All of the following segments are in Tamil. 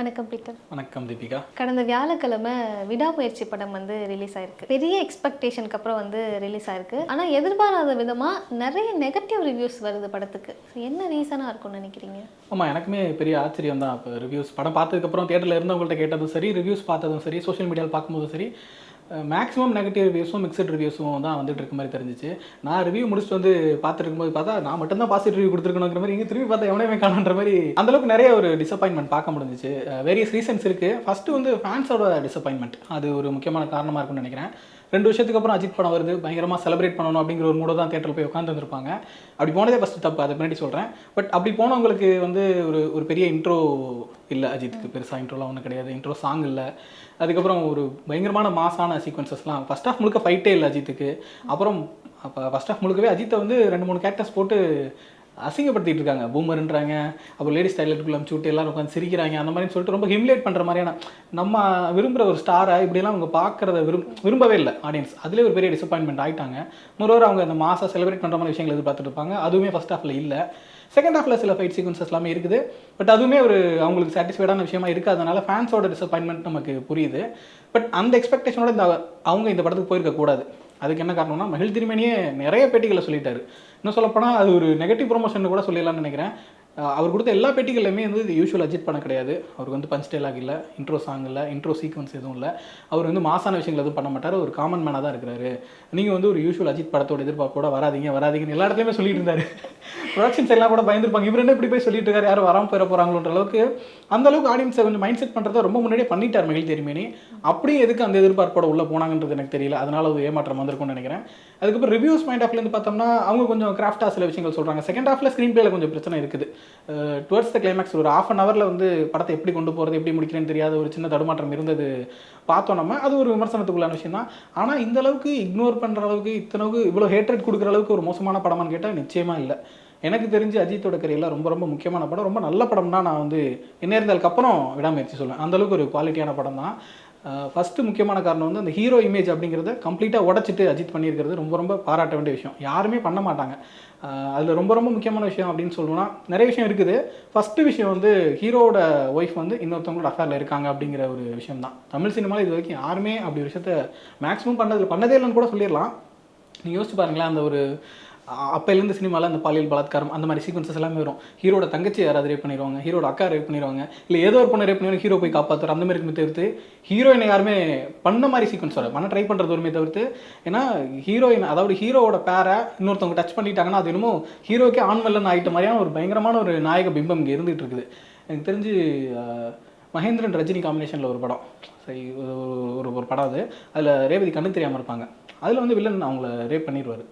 வணக்கம் பீட்டர். வணக்கம் தீபிகா. கடந்த வியாழக்கிழமை விடாமுயற்சி படம் ரிலீஸ் ஆயிருக்கு. பெரிய எக்ஸ்பெக்டேஷனுக்கு அப்புறம் ரிலீஸ் ஆயிருக்கு. ஆனால் எதிர்பாராத விதமாக நிறைய நெகட்டிவ் ரிவ்யூஸ் வருது படத்துக்கு. என்ன ரீசனாக இருக்கும்னு நினைக்கிறீங்க? ஆமாம், எனக்குமே பெரிய ஆச்சரியம் தான். இப்போ ரிவ்யூஸ் படம் பார்த்ததுக்கப்புறம் தியேட்டரில் இருந்தவங்கள்ட்ட கேட்டதும் சரி, ரிவ்யூஸ் பார்த்ததும் சரி, சோஷியல் மீடியாவில் பார்க்கும்போதும் சரி, மேக்ஸிமம் நெகட்டிவ் ரிவ்யூஸும் மிக்சட் ரிவ்யூஸும் தான் வந்துட்டு இருக்க மாதிரி தெரிஞ்சிச்சு. நான் ரிவ்யூ முடிச்சுட்டு பார்த்துட்டு இருக்கும்போது பார்த்தா நான் மட்டும் தான் பாசிட்டிவ் ரிவ்யூ கொடுத்துருக்கணுங்கிற மாதிரி, இங்கே திரும்பி பார்த்தா எவனையுமே காணுன்ற மாதிரி அந்தளவுக்கு நிறைய ஒரு டிசப்பாயின்மெண்ட் பார்க்க முடிஞ்சிச்சு. வேரியஸ் ரீசன்ஸ் இருக்குது. ஃபஸ்ட்டு ஃபேன்ஸோட டிசப்பாயின்மெண்ட் அது ஒரு முக்கியமான காரணமாக இருக்கும்னு நினைக்கிறேன். 2 வருஷத்துக்கு அப்புறம் அஜித் படம் வருது, பயங்கரமாக செலிப்ரேட் பண்ணணும் அப்படிங்கிற ஒரு மூட தான் தேட்டரில் போய் உட்காந்துருப்பாங்க. அப்படி போனதே ஃபஸ்ட்டு தப்பு, அதை பின்னாடி சொல்கிறேன். பட் அப்படி போனவங்களுக்கு ஒரு பெரிய இன்ட்ரோ இல்லை அஜித்துக்கு. பெருசாக இன்ட்ரோலாம் ஒன்றும் கிடையாது. இன்ட்ரோ சாங் இல்லை. அதுக்கப்புறம் ஒரு பயங்கரமான மாசான சீக்வன்சஸ்லாம். ஃபஸ்ட் ஆஃப் முழுக்க ஃபைட்டே இல்லை அஜித்துக்கு. அப்புறம் அப்போ ஃபஸ்ட் ஆஃப் முழுக்கவே அஜித்தை 2-3 கேரக்டர்ஸ் போட்டு அசிங்கப்படுத்திட்டு இருக்காங்க. பூமர்ன்றாங்க, அப்புறம் லேடிஸ் டைலருக்குள்ள அமுச்சு விட்டு எல்லாரும் உட்காந்து சிரிக்கிறாங்க. அந்த மாதிரின்னு சொல்லிட்டு ரொம்ப ஹிம்லேட் பண்ணுற மாதிரியான, நம்ம விரும்புகிற ஒரு ஸ்டாரை இப்படியெல்லாம் அவங்க பார்க்குறத விரும்பவே இல்லை ஆடியன்ஸ். அதிலே ஒரு பெரிய டிசப்பாயின்மெண்ட் ஆகிட்டாங்க. மொரோவர் அவங்க அந்த மாதம் செலிப்ரேட் பண்ணுற மாதிரி விஷயங்கள் எதிர்பார்த்துட்டு இருப்பாங்க. அதுவுமே ஃபஸ்ட் ஹாஃபில் இல்லை. செகண்ட் ஹாஃபில் சில ஃபைட் சீக்வன்சஸ் எல்லாமே இருக்குது. பட் அதுவுமே அவங்களுக்கு சாட்டிஸ்ஃபைடான விஷயமா இருக்காதனால ஃபேன்ஸோட டிசப்பாயின்மெண்ட் நமக்கு புரியுது. பட் அந்த எக்ஸ்பெக்டேஷனோட அவங்க இந்த படத்துக்கு போயிருக்கக்கூடாது. அதுக்கு என்ன காரணம்னா, மகிழ் திருமேனியே நிறைய பேட்டிகளை சொல்லிட்டாரு. இன்னும் சொல்லப்போனால் அது ஒரு நெகட்டிவ் ப்ரொமோஷன் கூட சொல்லிடலாம்னு நினைக்கிறேன். அவர் கொடுத்த எல்லா பேட்டிகளுமே யூஷுவல் அஜித் படம் கிடையாது. அவருக்கு பஞ்ச் டைலாக் இல்லை, இன்ட்ரோ சாங் இல்லை, இன்ட்ரோ சீக்வன்ஸ் எதுவும் இல்லை. அவர் மாசான விஷயங்கள் எதுவும் பண்ண மாட்டார். ஒரு காமன் மேனாக தான் இருக்கிறாரு. நீங்கள் ஒரு யூஷுவல் அஜித் படத்தோட எதிர்பார்ப்போட வராதிங்கன்னு எல்லா இடத்துலையுமே சொல்லிட்டு இருந்தார். ப்ரொடக்ஷன்ஸ் எல்லாம் கூட பயந்துருப்பாங்க, இவர் என்ன இப்படி போய் சொல்லிட்டு இருக்காரு, யாரும் வராமல் போயிட போகிறாங்களோன்ற அளவுக்கு அந்தளவுக்கு ஆடியன்ஸை கொஞ்சம் மைண்ட் செட் பண்ணுறதை ரொம்ப முன்னாடியே பண்ணிட்டார் மகிழ் திருமேனி. அப்படியே எதுக்கு அந்த எதிர்பார்ப்போட உள்ளே போனாங்கன்றது எனக்கு தெரியல. அதனால் அது ஏமாற்றம் வந்திருக்கும்னு நினைக்கிறேன். அதுக்கப்புறம் ரிவ்யூஸ் பாயிண்ட் ஆஃப்லேருந்து பார்த்தோம்னா அவங்க கொஞ்சம் கிராஃப்டாக சில விஷயங்கள் சொல்கிறாங்க. செகண்ட் ஹாஃபில் ஸ்க்ரீன் பிளேல கொஞ்சம் பிரச்சனை இருக்குது. டுவர்ட்ஸ் த கிளைமேக்ஸ் ஒரு ½ hour படத்தை எப்படி கொண்டு போகிறது, எப்படி முடிக்கிறேன்னு தெரியாத ஒரு சின்ன தடுமாற்றம் இருந்தது பார்த்தோம் நம்ம. அது ஒரு விமர்சனத்துக்குள்ளான விஷயம் தான். ஆனால் இந்த அளவுக்கு இக்னோர் பண்ணுற அளவுக்கு, இவ்வளோ ஹேட்ரேட் கொடுக்குற அளவுக்கு ஒரு மோசமான படமான்னு கேட்டால் நிச்சயமாக இல்லை. எனக்கு தெரிஞ்சு அஜித்தோட கரியரில் ரொம்ப ரொம்ப முக்கியமான படம், ரொம்ப நல்ல படம் தான். நான் என்ன இருந்தாலுக்கு அப்புறம் விடாமுயற்சி சொல்லுவேன். அந்தளவுக்கு ஒரு குவாலிட்டியான படம் தான். ஃபஸ்ட்டு முக்கியமான காரணம் அந்த ஹீரோ இமேஜ் அப்படிங்கிறத கம்ப்ளீட்டாக உடச்சிட்டு அஜித் பண்ணியிருக்கிறது ரொம்ப ரொம்ப பாராட்ட வேண்டிய விஷயம். யாருமே பண்ண மாட்டாங்க. அதில் ரொம்ப ரொம்ப முக்கியமான விஷயம் அப்படின்னு சொல்லணும்னா நிறைய விஷயம் இருக்குது. ஃபஸ்ட்டு விஷயம் ஹீரோட ஒய்ஃப் இன்னொருத்தவங்களோட அஃபேரில் இருக்காங்க அப்படிங்கிற ஒரு விஷயம் தான். தமிழ் சினிமாவில் இது வரைக்கும் யாருமே அப்படி ஒரு விஷயத்த மேக்ஸிமம் பண்ணதே இல்லைன்னு கூட சொல்லிடலாம். நீங்கள் யோசிச்சு பாருங்களேன், அந்த ஒரு அப்போலேருந்து சினிமாவில் அந்த பாலியல் பலாத்காரம் அந்த மாதிரி சீக்வன்சஸ் எல்லாமே வரும். ஹீரோட தங்கச்சி யாராவது ரேப் பண்ணிடுவாங்க, ஹீரோட அக்கா ரேப் பண்ணிடுவாங்க, இல்லை ஏதோ ஒரு பொண்ணு ரேப் பண்ணிடுவாங்க, ஹீரோ போய் காப்பாற்றுற அந்த மாதிரி இருக்குமே தவிர்த்து ஹீரோயினை யாருமே பண்ண மாதிரி சீக்வன்ஸ் பண்ண ட்ரை பண்ணுறது ஒருமே தவிர்த்து. ஏன்னா ஹீரோயின், அதாவது ஹீரோவோட பேரை இன்னொருத்தவங்க டச் பண்ணிட்டாங்கன்னா அது என்னமோ ஹீரோக்கே ஆண்மல்லன் ஆகிட்ட மாதிரியான ஒரு பயங்கரமான ஒரு நாயக பிம்பம் இங்கே இருந்துகிட்டு இருக்குது. எனக்கு தெரிஞ்சு மகேந்திரன் ரஜினி காம்பினேஷனில் ஒரு படம், சரி ஒரு படம் அது. அதில் ரேவதி கண்ணு தெரியாமல் இருப்பாங்க. அதில் வில்லன் அவங்கள ரேப் பண்ணிடுவார்.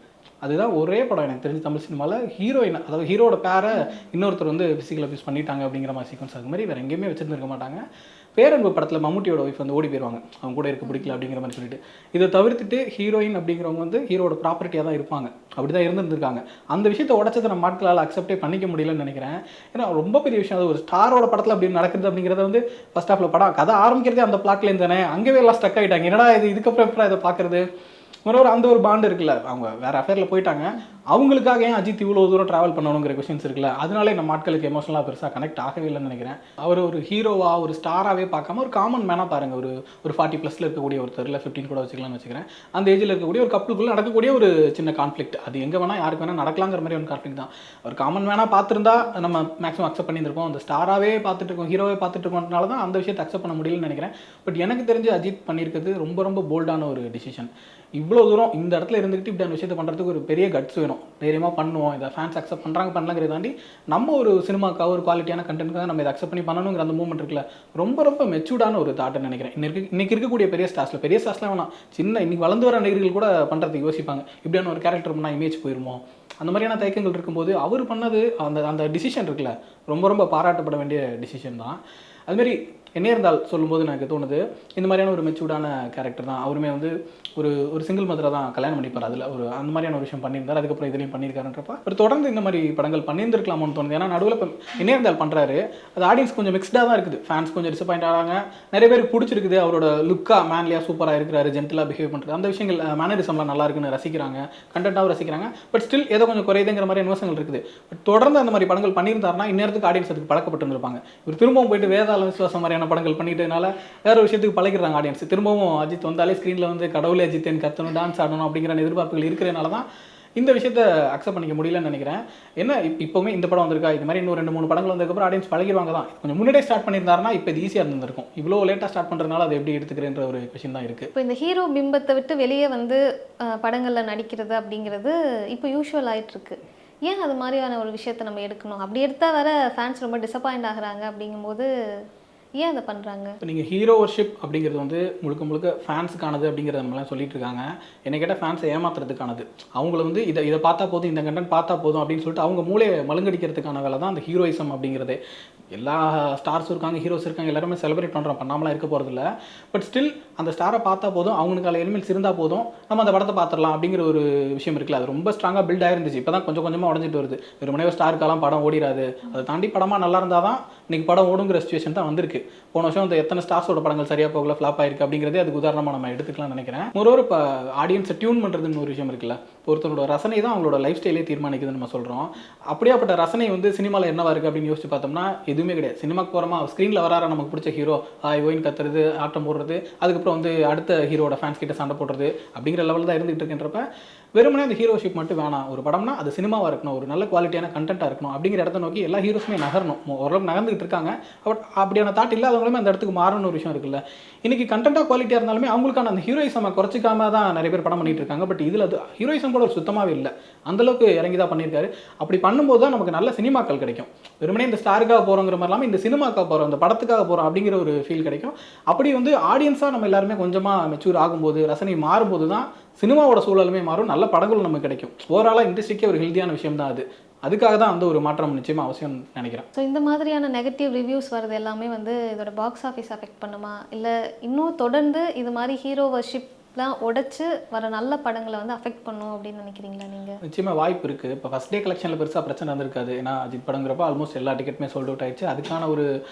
அதுதான் ஒரே படம் எனக்கு தெரிஞ்சு தமிழ் சினிமாவில் ஹீரோயின், அதாவது ஹீரோட பேரை இன்னொருத்தர் ஃபிசிக்கல் அபியூஸ் பண்ணிட்டாங்க அப்படிங்கிற மாதிரி சீக்வன்ஸ். அது மாதிரி வேறு எங்கேயுமே வச்சுருந்துருக்க மாட்டாங்க. பேரன்பு படத்தில் மம்முட்டியோட ஒய்ஃப் ஓடி போயிடுவாங்க, அவங்க கூட இருக்க பிடிக்கல அப்படிங்கிற மாதிரி சொல்லிட்டு. இதை தவிர்த்துட்டு ஹீரோயின் அப்படிங்கிறவங்க ஹீரோட ப்ராப்பர்ட்டியாக தான் இருப்பாங்க. அப்படி தான் இருந்திருக்காங்க. அந்த விஷயத்தை உடச்சதை நம்ம மக்களால் அக்செப்டே பண்ணிக்க முடியலன்னு நினைக்கிறேன். ஏன்னா ரொம்ப பெரிய விஷயம். அது ஒரு ஸ்டாரோட படத்தில் அப்படி நடக்குது அப்படிங்கிறத ஃபர்ஸ்ட் ஹாஃபில் படம் கதை ஆரம்பிக்கிறதே அந்த பிளாட்லேருந்து தானே. அங்கேயே எல்லாம் ஸ்டக் ஆகிட்டாங்க. என்னடா இதுக்கப்புறம் எப்படா இதை பார்க்குறது. அந்த ஒரு பாண்டு இருக்குல்ல, அவங்க வேறு அஃபேரில் போயிட்டாங்க, அவங்களுக்காக ஏன் அஜித் இவ்வளோ தூரம் ட்ராவல் பண்ணணுங்கிற கொஸ்டின்ஸ் இருக்குல்ல. அதனாலே நம்ம ஆட்களுக்கு எமோஷனலாக பெருசாக கனெக்ட் ஆகவே இல்லைன்னு நினைக்கிறேன். அவர் ஒரு ஹீரோவாக ஒரு ஸ்டாராகவே பார்க்காம ஒரு காமன் மேனாக பாருங்கள். ஒரு 40+ இருக்கக்கூடிய ஒருத்தர், இல்லை 15 கூட வச்சுக்கலாம்னு வச்சுக்கிறேன். அந்த ஏஜில் இருக்கக்கூடிய ஒரு கப்புளுக்குள்ளே நடக்கக்கூடிய ஒரு சின்ன கான்ஃப்ளிக்ட். அது எங்கே வேணால் யாருக்கு வேணால் நடக்கலாங்கிற மாதிரி ஒரு கான்ஃப்ளிக்ட் தான். ஒரு காமன் மேனாக பார்த்துருந்தா நம்ம மேக்ஸிமம் அக்செப்ட் பண்ணியிருப்போம். அந்த ஸ்டாராகவே பார்த்துட்டு இருக்கோம், ஹீரோவே பார்த்துட்டு இருக்கோம்னால தான் அந்த விஷயத்தை அக்செப்ட் பண்ண முடியலன்னு நினைக்கிறேன். பட் எனக்கு தெரிஞ்சு அஜித் பண்ணியிருக்கிறது ரொம்ப ரொம்ப போல்டான ஒரு டிசிஷன். இவ்வளோ தூரம் இந்த இடத்துல இருந்துக்கிட்டு இப்படி அந்த விஷயத்தை பண்ணுறதுக்கு ஒரு பெரிய கட்ஸ் வேணும். தைரியமாக பண்ணுவோம், இதை ஃபேன்ஸ் அக்செப்ட் பண்ணுறாங்க பண்ணலங்கிறத தாண்டி நம்ம ஒரு சினிமாக்காக ஒரு குவாலிட்டியான கண்டென்ட்காக நம்ம இதை அக்செப்ட் பண்ணி பண்ணணுங்கிற அந்த மூமெண்ட் இருக்குல்ல, ரொம்ப ரொம்ப மெச்சூர்டான ஒரு தாட்னு நினைக்கிறேன். இன்னைக்கு இருக்கக்கூடிய பெரிய ஸ்டார்ஸ்லாம் வேணாம், சின்ன இன்னைக்கு வளர்ந்து வர நடிகர்கள் கூட பண்ணுறதுக்கு யோசிப்பாங்க. இப்படியான ஒரு கேரக்டர் பண்ணால் இமேஜ் போயிருமோ, அந்த மாதிரியான தயக்கங்கள் இருக்கும்போது அவர் பண்ணது அந்த டிசிஷன் இருக்குல்ல, ரொம்ப ரொம்ப பாராட்டப்பட வேண்டிய டிசிஷன் தான். அதுமாரி என்ன இருந்தால் சொல்லும்போது எனக்கு தோணுது, இந்த மாதிரியான ஒரு மெச்சூர்டான கேரக்டர் தான். அவருமே ஒரு சிங்கிள் மதரை தான் கல்யாணம் பண்ணிப்பார். அதில் அந்த மாதிரியான ஒரு விஷயம் பண்ணியிருந்தார். அதுக்கப்புறம் இதுலேயும் பண்ணியிருக்காருன்றப்ப ஒரு தொடர்ந்து இந்த மாதிரி படங்கள் பண்ணியிருந்துருக்கலாமோன்னு தோணுது. ஏன்னா நடுவில் இப்போ என்ன இருந்தால் பண்ணுறாரு, அது ஆடியன்ஸ் கொஞ்சம் மிக்ஸ்டாக தான் இருக்குது. ஃபேன்ஸ் கொஞ்சம் டிசப்பாயிண்ட் ஆகிறாங்க, நிறைய பேருக்கு பிடிச்சிருக்குது. அவரோட லுக்காக மேன்லியாக சூப்பராக இருக்கிறாரு, ஜென்டலாக பிஹேவ் பண்ணுறது, அந்த விஷயங்கள் மேனரிசம்லாம் நல்லா இருக்குன்னு ரசிக்கிறாங்க, கண்டென்ட்டாகவும் ரசிக்கிறாங்க. பட் ஸ்டில் ஏதோ கொஞ்சம் குறையுதுங்கிற மாதிரி விமர்சனங்கள் இருக்குது. பட் தொடர்ந்து அந்த மாதிரி படங்கள் பண்ணியிருந்தாருன்னா இந்நேரத்துக்கு ஆடியன்ஸ் அதுக்கு பழக்கப்பட்டு இருந்திருப்பாங்க. இவர் திரும்பவும் போயிட்டு வேதாள விசுவாசம் மாதிரியான மாதிரியான படங்கள் பண்ணிட்டதுனால வேற ஒரு விஷயத்துக்கு பழகிடுறாங்க ஆடியன்ஸ். திரும்பவும் அஜித் வந்தாலே ஸ்க்ரீனில் வந்து கடவுளே அஜித் எனக்கு கத்தணும் டான்ஸ் ஆடணும் அப்படிங்கிற எதிர்பார்ப்புகள் இருக்கிறதுனால தான் இந்த விஷயத்தை அக்செப்ட் பண்ணிக்க முடியலன்னு நினைக்கிறேன். என்ன இப்போவுமே இந்த படம் வந்திருக்கா, இது மாதிரி இன்னும் 2-3 படங்கள் வந்ததுக்கப்புறம் ஆடியன்ஸ் பழகிடுவாங்க தான். கொஞ்சம் முன்னாடியே ஸ்டார்ட் பண்ணியிருந்தாருன்னா இப்போ இது ஈஸியாக இருந்திருக்கும். இவ்வளோ லேட்டாக ஸ்டார்ட் பண்ணுறதுனால அதை எப்படி எடுத்துக்கிறேன்ற ஒரு கொஷின் தான் இருக்குது. இப்போ இந்த ஹீரோ பிம்பத்தை விட்டு வெளியே வந்து படங்களில் நடிக்கிறது அப்படிங்கிறது இப்போ யூஷுவல் ஆகிட்டு இருக்கு. ஏன் அது மாதிரியான ஒரு விஷயத்தை நம்ம எடுக்கணும்? அப்படி எடுத்தால் வர ஃபேன்ஸ் ரொம்ப டிசப்பாயிண்ட் ஆகுறாங்க. அப்படிங்கும்போது ஏன் அதை பண்ணுறாங்க? இப்போ நீங்கள் ஹீரோ வர்ஷிப் அப்படிங்கிறது வந்து முழுக்க முழுக்க ஃபேன்ஸுக்கானது அப்படிங்கிறத நம்மளாம் சொல்லிட்டு இருக்காங்க. என்னை கேட்டால் ஃபேன்ஸை ஏமாத்துறதுக்கானது. அவங்கள வந்து இதை பார்த்தா போதும், இந்த கண்டென்ட் பார்த்தா போதும் அப்படின்னு சொல்லிட்டு அவங்க மூளையை மழுங்கடிக்கிறதுக்கான வேலை தான் அந்த ஹீரோயிசம் அப்படிங்கிறதே. எல்லா ஸ்டார்ஸும் இருக்காங்க, ஹீரோஸ் இருக்காங்க, எல்லாருமே செலிப்ரேட் பண்ணுறோம், பண்ணாமலாம் இருக்க போகிறதில்ல. பட் ஸ்டில் அந்த ஸ்டாரை பார்த்தா போதும், அவங்களுக்கு எலிமெண்ட்ஸ் இருந்தால் போதும், நம்ம அந்த படத்தை பார்த்துடலாம் அப்படிங்கிற ஒரு விஷயம் இருக்குல்ல. அது ரொம்ப ஸ்ட்ராங்காக பில்ட் ஆயிருந்துச்சு. இப்போ தான் கொஞ்சம் கொஞ்சமாக உடஞ்சிட்டு வருது. வெறுமனே ஸ்டாருக்கெல்லாம் படம் ஓடிடாது, அதை தாண்டி படமாக நல்லா இருந்தால் தான் இன்றைக்கி படம் ஓடுங்கிற சிச்சுவேஷன் தான் வந்திருக்கு. போன வருஷம் அந்த எத்தனை ஸ்டார்ஸோட படங்கள் சரியாக போகல, ஃப்ளாப் ஆயிருக்கு அப்படிங்கிறதே அதுக்கு உதாரணமாக நம்ம எடுத்துக்கலாம்னு நினைக்கிறேன். மொரோவர் இப்போ ஆடியன்ஸை டியூன் பண்ணுறதுன்னு ஒரு விஷயம் இருக்குல்ல. ஒருத்தரோட ரசனை தான் அவங்களோட லைஃப் ஸ்டைலே தீர்மானிக்குதுன்னு நம்ம சொல்கிறோம். அப்படியாப்பட்ட ரசனை வந்து சினிமாவில் என்னவா இருக்குது அப்படின்னு யோசிச்சு பார்த்தோம்னா எதுவுமே கிடையாது. சினிமாக்கு போகிறோமா, ஸ்க்ரீனில் வராற நமக்கு பிடிச்ச ஹீரோ ஓயின் கத்துறது, ஆட்டம் போடுறது, அதுக்கப்புறம் வந்து அடுத்த ஹீரோட ஃபேன்ஸ் கிட்ட சண்டை போடுறது அப்படிங்கிற லெவலில் தான் இருந்துகிட்டு இருக்கின்றப்ப வெறுமனே அந்த ஹீரோஷிப் மட்டும் வேணாம். ஒரு படம்னா அது சினிமாவாக இருக்கணும், ஒரு நல்ல குவாலிட்டியான கண்டென்ட்டாக இருக்கணும் அப்படிங்கிற இடத்த நோக்கி எல்லா ஹீரோஸுமே நகரணும். ஓரளவுக்கு நகர்ந்துகிட்டு இருக்காங்க. பட் அப்படியான தாட் இல்லாதவங்களுமே அந்த இடத்துக்கு மாறணும்னு ஒரு விஷயம் இருக்குல்ல. இன்றைக்கி கண்டென்ட்டாக குவாலிட்டியாக இருந்தாலுமே அவங்களுக்கான அந்த ஹீரோயிசம் குறைச்சிக்காம தான் நிறைய பேர் படம் பண்ணிட்டு இருக்காங்க. பட் இதில் அது ஹீரோயிசம் கூட ஒரு சுத்தமாகவே இல்லை. அந்தளவுக்கு இறங்கி தான் பண்ணியிருக்காரு. அப்படி பண்ணும்போது தான் நமக்கு நல்ல சினிமாக்கள் கிடைக்கும். வெறுமனே இந்த ஸ்டாருக்காக போகிறோங்கிற மாதிரி இல்லாமல் இந்த சினிமாக்காக போகிறோம், இந்த படத்துக்காக போகிறோம் அப்படிங்கிற ஒரு ஃபீல் கிடைக்கும். அப்படி வந்து ஆடியன்ஸாக நம்ம எல்லாருமே கொஞ்சமாக மெச்சூர் ஆகும்போது, ரசனை மாறும்போது தான் சினிமாவோட சூழலுமே மாறும், நல்ல படங்களும் நமக்கு கிடைக்கும். ஓவராலாக இண்டஸ்ட்ரிக்கே ஒரு ஹெல்த்தியான விஷயம் தான் அது. அதுக்காக தான் அந்த ஒரு மாற்றம் நிச்சயமாக அவசியம் நினைக்கிறேன். ஸோ இந்த மாதிரியான நெகட்டிவ் ரிவ்யூஸ் வரது எல்லாமே வந்து இதோட பாக்ஸ் ஆஃபீஸ் அஃபெக்ட் பண்ணுமா, இல்லை இன்னும் தொடர்ந்து இது மாதிரி ஹீரோ வர்ஷிப்லாம் உடைச்சு வர நல்ல படங்களை வந்து அஃபெக்ட் பண்ணும் அப்படின்னு நினைக்கிறீங்களா நீங்கள்? நிச்சயமாக வாய்ப்பு இருக்குது. இப்போ ஃபஸ்ட் டே கலெக்ஷனில் பெருசாக பிரச்சனை வந்திருக்காது. ஏன்னா அஜித் படங்கிறப்ப ஆல்மோஸ்ட் எல்லா டிக்கெட்டுமே சோல்ட் அவுட் ஆயிடுச்சு. அதுக்கான ஒரு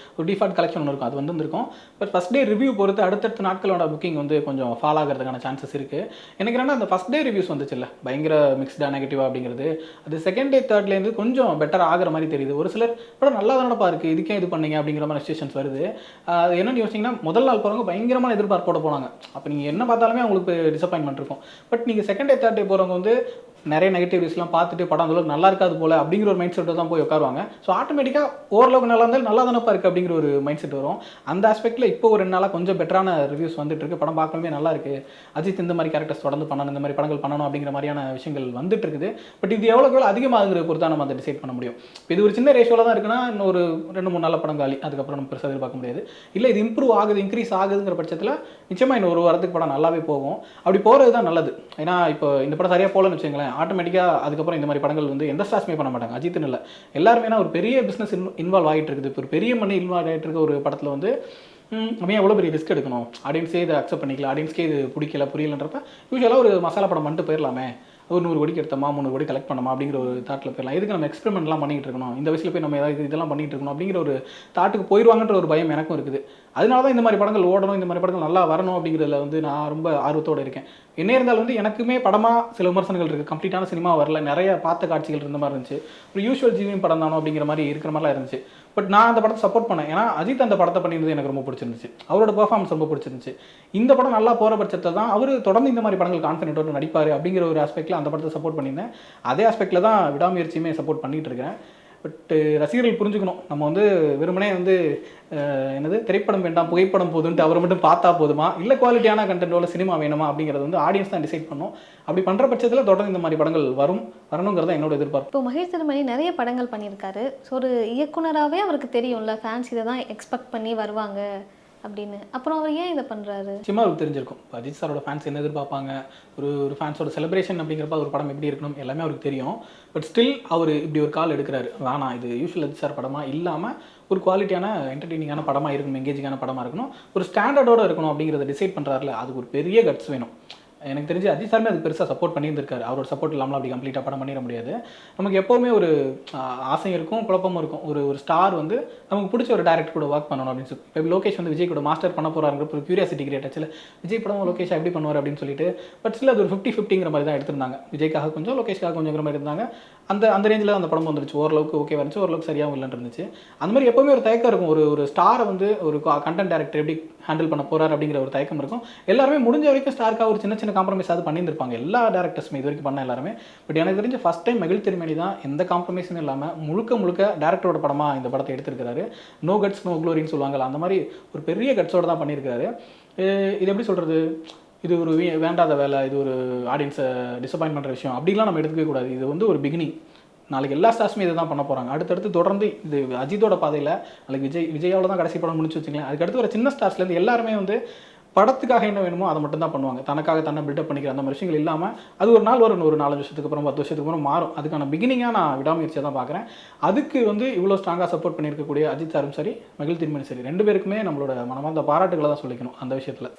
டிஃபால்ட் கலெக்ஷன் ஒன்று இருக்கும், அது வந்துருக்கும். பட் ஃபஸ்ட் டே ரிவ்யூ பொறுத்து அடுத்தடுத்த நாட்களோட புக்கிங் வந்து கொஞ்சம் ஃபால் ஆகிறதுக்கான சான்சஸ் இருக்குது. எனக்கு என்னன்னா அந்த ஃபஸ்ட் டே ரிவ்யூஸ் வந்துச்சு இல்லை, பயங்கர மிக்ஸ்டாக நெகட்டிவாக அப்படிங்கிறது, அது செகண்ட் டே தேர்ட்லேருந்து கொஞ்சம் பெட்டர் ஆகிற மாதிரி தெரியுது. ஒரு சிலர் படம் நல்லா தானப்பா இருக்குது, இதுக்கே இது பண்ணீங்க அப்படிங்கிற மாதிரி சிச்சுவேஷன்ஸ் வருது. அது என்னென்னு யோசிச்சிங்கன்னா, முதல் நாள் போகிறவங்க பயங்கரமான எதிர்பார்ப்போட போனாங்க. அப்போ நீங்கள் என்ன பார்த்தாலுமே அவங்களுக்கு டிசப்பாயின்மெண்ட் இருக்கும். பட் நீங்கள் செகண்ட் டே தேர்ட் டே போகிறவங்க வந்து நிறைய நெகட்டிவ் ரிவ்யூஸ்லாம் பார்த்துட்டு படம் அந்தளவுக்கு நல்லா இருக்காது போல அப்படிங்கிற ஒரு மைண்ட் செட்டில் தான் போய் உட்காருவாங்க. ஸோ ஆட்டோமேட்டிக்காக ஓரளவுக்கு நல்லா இருந்தாலும் நல்லா தானப்பா இருக்குது அப்படிங்கிற ஒரு மைண்ட் செட் வரும். அந்த ஆஸ்பெக்டில் இப்போ ஒரு 2 நாளாக கொஞ்சம் பெட்டரான ரிவ்யூஸ் வந்துட்டு இருக்கு. படம் பார்க்கவே நல்லா இருக்குது, அஜித் இந்த மாதிரி கேரக்டர்ஸ் தொடர்ந்து பண்ணணும், இந்த மாதிரி படங்கள் பண்ணணும் அப்படிங்கிற மாதிரியான விஷயங்கள் வந்துட்டு இருக்குது. பட் இது எவ்வளோ அதிகமாகுங்கிற பொறுத்து தான் நம்ம அதை டிசைட் பண்ண முடியும். இப்போ இது ஒரு சின்ன ரேஷியோவில் தான் இருக்குன்னா இன்னும் ஒரு 2-3 நல்ல படம் காலி, அதுக்கப்புறம் நம்ம பெருசாக எதிர்பார்க்க முடியாது. இல்லை இது இம்ப்ரூவ் ஆகுது, இன்க்ரீஸ் ஆகுதுங்கிற பட்சத்தில் நிச்சயமாக இன்னும் ஒரு வாரத்துக்கு படம் நல்லாவே போகும். அப்படி போகிறது தான் நல்லது. ஏன்னா இப்போ இந்த படம் சரியாக போகலன்னு வச்சுங்களேன், ஆட்டோமேட்டிக்காக அதுக்கப்புறம் இந்த மாதிரி படங்கள் வந்து எந்த ஸ்டார்ஸுமே பண்ண மாட்டாங்க. அஜித்னு இல்லை, எல்லாருமே ஒரு பெரிய பிஸ்னஸ் இன்வால்வ் ஆகிட்டு இருக்குது. இப்போ ஒரு பெரிய மணி இன்வால்வ் ஆகிட்டு இருக்க ஒரு படத்தில் வந்து நம்ம எவ்வளோ பெரிய ரிஸ்க் எடுக்கணும், ஆடியன்ஸே இதை அக்செப்ட் பண்ணிக்கல, ஆடியன்ஸ்க்கே இது பிடிக்கல புரியலன்றப்ப யூஸ்வலாக ஒரு மசாலா படம் பண்ணிட்டு போயிடலாமே, ஒரு 100 கோடிக்கு எடுத்தோமா 300 கோடி கலெக்ட் பண்ணோமா அப்படிங்கிற ஒரு தாட்டில் போயிடலாம். எதுக்கு நம்ம எக்ஸ்பெரிமெண்ட்லாம் பண்ணிகிட்டு இருக்கணும், இந்த வயசில் போய் நம்ம ஏதாவது இதெல்லாம் பண்ணிகிட்டு இருக்கணும் அப்படிங்கிற ஒரு தாட்டுக்கு போயிடுவாங்கன்ற ஒரு பயம் எனக்கும் இருக்குது. அதனால தான் இந்த மாதிரி படங்கள் ஓடணும், இந்த மாதிரி படங்கள் நல்லா வரணும் அப்படிங்கிறதுல வந்து நான் ரொம்ப ஆர்வத்தோடு இருக்கேன். என்ன இருந்தாலும் வந்து எனக்குமே படமாக சில விமர்சனங்கள் இருக்குது. கம்ப்ளீட்டான சினிமா வரல, நிறைய பார்த்த காட்சிகள் இருந்த மாதிரி இருந்துச்சு. ஒரு யூஷுவல் ஜிவிஎம் படம் தானோ அப்படிங்கிற மாதிரி இருக்கிற மாதிரிலாம் இருந்துச்சு. பட் நான் அந்த படத்தை சப்போர்ட் பண்ணேன். ஏன்னா அஜித் அந்த படத்தை பண்ணியிருந்தது எனக்கு ரொம்ப பிடிச்சிருந்துச்சு, அவரோட பெர்ஃபார்மன்ஸ் ரொம்ப பிடிச்சிருந்துச்சு. இந்த படம் நல்லா போகிற பட்சத்தில் தான் அவர் தொடர்ந்து இந்த மாதிரி படங்கள் கான்ஃபிடென்ட்டோடு நடிப்பார் அப்படிங்கிற ஒரு ஆஸ்பெக்டில் அந்த படத்தை சப்போர்ட் பண்ணியிருந்தேன். அதே ஆஸ்பெக்டில் தான் விடாமுயற்சியுமே சப்போர்ட் பண்ணிகிட்டு இருக்கேன். பட் ரசிகர்கள் புரிஞ்சுக்கணும், நம்ம வந்து வெறுமனே வந்து என்னது திரைப்படம் வேண்டாம் புகைப்படம் போதுன்ட்டு அவரை மட்டும் பார்த்தா போதுமா, இல்லை குவாலிட்டியான கண்டென்ட்டோட சினிமா வேணுமா அப்படிங்கிறது வந்து ஆடியன்ஸ் தான் டிசைட் பண்ணும். அப்படி பண்ணுற பட்சத்தில் தொடர்ந்து இந்த மாதிரி படங்கள் வரணுங்கிறத என்னோட எதிர்பார்ப்பு. இப்போ மகேஷ் திருமணி நிறைய படங்கள் பண்ணியிருக்காரு. ஸோ ஒரு இயக்குனராகவே அவருக்கு தெரியும்ல ஃபேன்ஸ் இதை தான் எக்ஸ்பெக்ட் பண்ணி வருவாங்க அப்படின்னு. அப்புறம் அவர் ஏன் இதை பண்ணுறாரு? நிச்சயமாக அவருக்கு தெரிஞ்சிருக்கும் அஜித் சாரோட ஃபேன்ஸ் என்ன எதிர்பார்ப்பாங்க, ஒரு ஃபேன்ஸோட செலிப்ரேஷன் அப்படிங்கிறப்ப ஒரு படம் எப்படி இருக்கணும் எல்லாமே அவருக்கு தெரியும். பட் ஸ்டில் அவர் இப்படி ஒரு கால் எடுக்கிறாரு, வேணாம் இது யூஷுவல் அஜித் சார் படமாக இல்லாமல் ஒரு குவாலிட்டியான என்டர்டெய்னிங்கான படமாக இருக்கணும், எங்கேஜிங்கான படமாக இருக்கணும், ஒரு ஸ்டாண்டர்டோடு இருக்கணும் அப்படிங்கிறத டிசைட் பண்ணுறாருல, அதுக்கு ஒரு பெரிய கட்ஸ் வேணும். எனக்கு தெரிஞ்சு அஜித் சாருமே அதுக்கு பெருசாக சப்போர்ட் பண்ணியிருந்திருக்காரு. அவரோட சப்போர்ட் இல்லாமல் அப்படி கம்ப்ளீட்டாக படம் பண்ணிட முடியாது. நமக்கு எப்போவுமே ஒரு ஆசையும் இருக்கும், குழப்பமும் இருக்கும். ஒரு ஒரு ஸ்டார் வந்து நமக்கு பிடிச்ச ஒரு டேரக்டர் கூட ஒர்க் பண்ணணும் அப்படின்னு சொல்லி. இப்போ லோகேஷ் வந்து விஜய் கூட மாஸ்டர் பண்ண போகிறாருங்கிற ஒரு கியூரியாசிட்டி கிரியேட் ஆச்சுல, விஜய் படம் லோகேஷ் எப்படி பண்ணுவார் அப்படின்னு சொல்லிட்டு. பட் ஸ்டில் அது ஒரு 50-50ங்கிற மாதிரி தான் எடுத்திருந்தாங்க. விஜய்க்காக கொஞ்சம், லோகேஷ்காக கொஞ்சங்கிற மாதிரி இருந்தாங்க. அந்த ரேஞ்சில் அந்த படம் வந்துருச்சு. ஓரளவுக்கு ஓகே வந்துச்சு, ஓரளவுக்கு சரியாகவும் இல்லைன்னு இருந்துச்சு. அந்த மாதிரி எப்போவுமே ஒரு தயக்கம் இருக்கும். ஒரு ஸ்டாரை வந்து ஒரு கண்டென்ட் டேரக்டர் எப்படி ஹேண்டில் பண்ண போகிறார் அப்படிங்கிற ஒரு தயக்கம் இருக்கும். எல்லாருமே முடிஞ்ச வரைக்கும் ஸ்டாருக்காக ஒரு சின்ன சின்ன காம்ப்ரமைஸ் அது பண்ணியிருந்திருப்பாங்க, எல்லா டேரக்டர்ஸுமே இது வரைக்கும் பண்ண எல்லாருமே. பட் எனக்கு தெரிஞ்ச ஃபஸ்ட் டைம் மகிழ் திருமேனி தான் எந்த காம்ப்ரமைஸும் இல்லாமல் முழுக்க டேரக்டரோட படமாக இந்த படத்தை எடுத்திருக்கிறாரு. நோ கட்ஸ் நோ க்ளோரின்னு சொல்லுவாங்கல்ல, அந்த மாதிரி ஒரு பெரிய கட்ஸோட தான் பண்ணியிருக்காரு. இது எப்படி சொல்கிறது, இது ஒரு வேண்டாத வேலை, இது ஒரு ஆடியன்ஸை டிசப்பாயின்ட் பண்ணுற விஷயம் அப்படிலாம் நம்ம எடுத்துக்கவே கூடாது. இது வந்து ஒரு பிகினிங். நாளைக்கு எல்லா ஸ்டார்ஸுமே இதை தான் பண்ண போகிறாங்க. அடுத்தடுத்து தொடர்ந்து இது அஜித்தோட பாதையில் நாளைக்கு விஜயாவில் தான் கடைசி படம் முடிச்சு வச்சுங்களேன். அதுக்கடுத்து ஒரு சின்ன ஸ்டார்ஸ்லேருந்து எல்லாருமே வந்து படத்துக்காக என்ன வேணுமோ அதை மட்டும் தான் பண்ணுவாங்க. தனக்காக தன்னை பில்டப் பண்ணிக்கிற அந்த மாதிரி விஷயங்கள் இல்லாமல் அது ஒரு நாள் வரும், ஒரு 4 வருஷத்துக்கு அப்புறம் 10 வருஷத்துக்கு அப்புறம் மாறும். அதுக்கான பிகினிங்காக நான் விடாமுயற்சியாக தான் பார்க்குறேன். அதுக்கு வந்து இவ்வளோ ஸ்ட்ராங்காக சப்போர்ட் பண்ணியிருக்கக்கூடிய அஜித் சாரும் சரி, மகிழ் திருமேனி சரி, 2 பேருக்குமே நம்மளோட மனமார்ந்த பாராட்டுகளை தான் சொல்லிக்கணும் அந்த விஷயத்தில்.